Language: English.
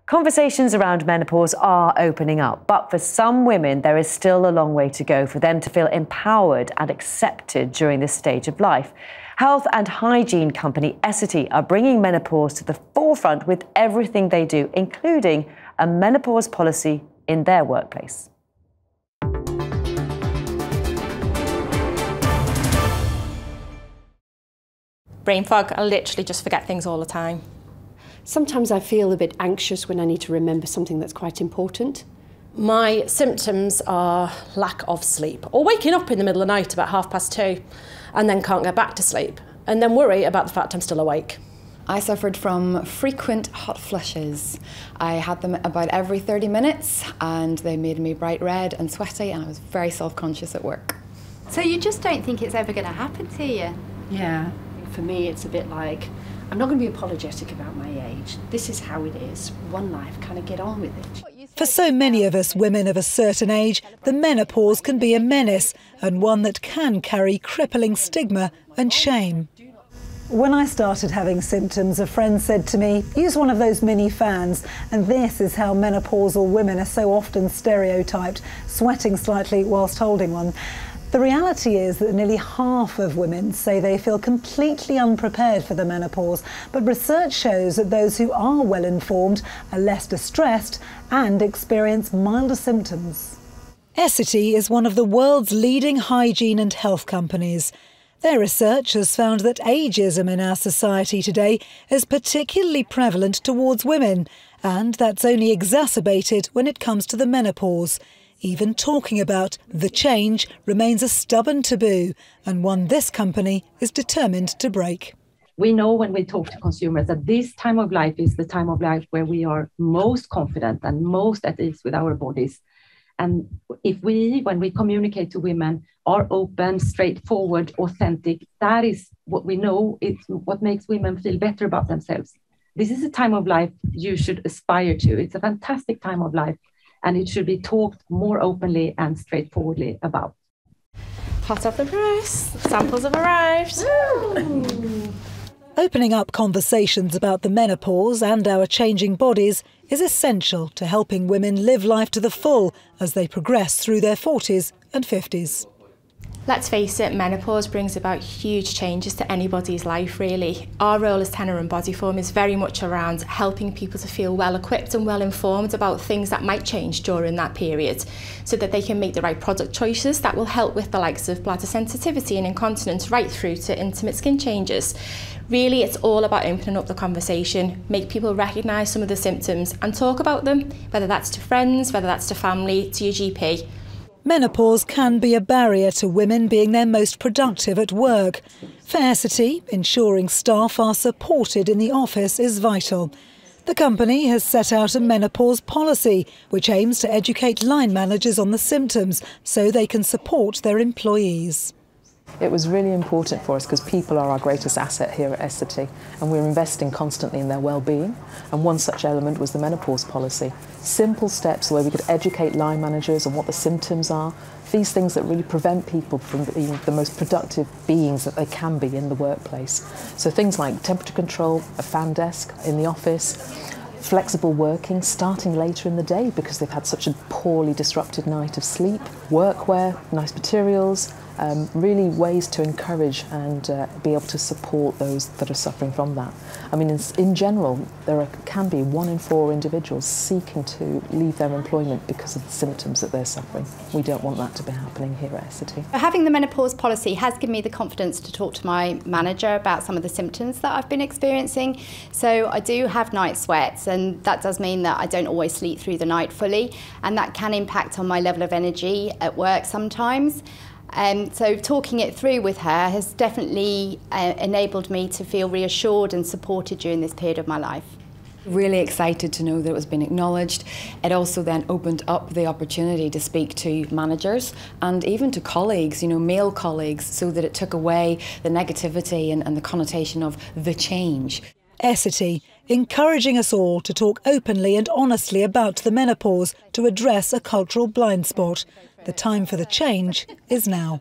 Conversations around menopause are opening up, but for some women, there is still a long way to go for them to feel empowered and accepted during this stage of life. Health and hygiene company Essity are bringing menopause to the forefront with everything they do, including a menopause policy in their workplace. Brain fog, I literally just forget things all the time. Sometimes I feel a bit anxious when I need to remember something that's quite important. My symptoms are lack of sleep, or waking up in the middle of the night about 2:30 and then can't get back to sleep, and then worry about the fact I'm still awake. I suffered from frequent hot flushes. I had them about every 30 minutes and they made me bright red and sweaty, and I was very self-conscious at work. So you just don't think it's ever going to happen to you? Yeah, for me it's a bit like, I'm not going to be apologetic about my age. This is how it is. One life, kind of get on with it. For so many of us women of a certain age, the menopause can be a menace, and one that can carry crippling stigma and shame. When I started having symptoms, a friend said to me, use one of those mini fans, and this is how menopausal women are so often stereotyped, sweating slightly whilst holding one. The reality is that nearly half of women say they feel completely unprepared for the menopause, but research shows that those who are well informed are less distressed and experience milder symptoms. Essity is one of the world's leading hygiene and health companies. Their research has found that ageism in our society today is particularly prevalent towards women, and that's only exacerbated when it comes to the menopause. Even talking about the change remains a stubborn taboo, and one this company is determined to break. We know when we talk to consumers that this time of life is the time of life where we are most confident and most at ease with our bodies. And if we, when we communicate to women, are open, straightforward, authentic, that is what we know, it's what makes women feel better about themselves. This is a time of life you should aspire to. It's a fantastic time of life, and it should be talked more openly and straightforwardly about. Hot off the press, samples have arrived. Opening up conversations about the menopause and our changing bodies is essential to helping women live life to the full as they progress through their 40s and 50s. Let's face it, menopause brings about huge changes to anybody's life, really. Our role as Tena and Bodyform is very much around helping people to feel well equipped and well informed about things that might change during that period, so that they can make the right product choices that will help with the likes of bladder sensitivity and incontinence, right through to intimate skin changes. Really, it's all about opening up the conversation, make people recognise some of the symptoms and talk about them, whether that's to friends, whether that's to family, to your GP. Menopause can be a barrier to women being their most productive at work. For Essity, ensuring staff are supported in the office is vital. The company has set out a menopause policy, which aims to educate line managers on the symptoms so they can support their employees. It was really important for us because people are our greatest asset here at Essity, and we're investing constantly in their well-being, and one such element was the menopause policy. Simple steps where we could educate line managers on what the symptoms are, these things that really prevent people from being the most productive beings that they can be in the workplace. So things like temperature control, a fan desk in the office, flexible working, starting later in the day because they've had such a poorly disrupted night of sleep, workwear, nice materials, really ways to encourage and be able to support those that are suffering from that. I mean, in general, there can be 1 in 4 individuals seeking to leave their employment because of the symptoms that they're suffering. We don't want that to be happening here at Essity. Having the menopause policy has given me the confidence to talk to my manager about some of the symptoms that I've been experiencing. So I do have night sweats, and that does mean that I don't always sleep through the night fully, and that can impact on my level of energy at work sometimes. So talking it through with her has definitely enabled me to feel reassured and supported during this period of my life. Really excited to know that it was being acknowledged. It also then opened up the opportunity to speak to managers and even to colleagues, male colleagues, so that it took away the negativity and the connotation of the change. Essity, encouraging us all to talk openly and honestly about the menopause to address a cultural blind spot. The time for the change is now.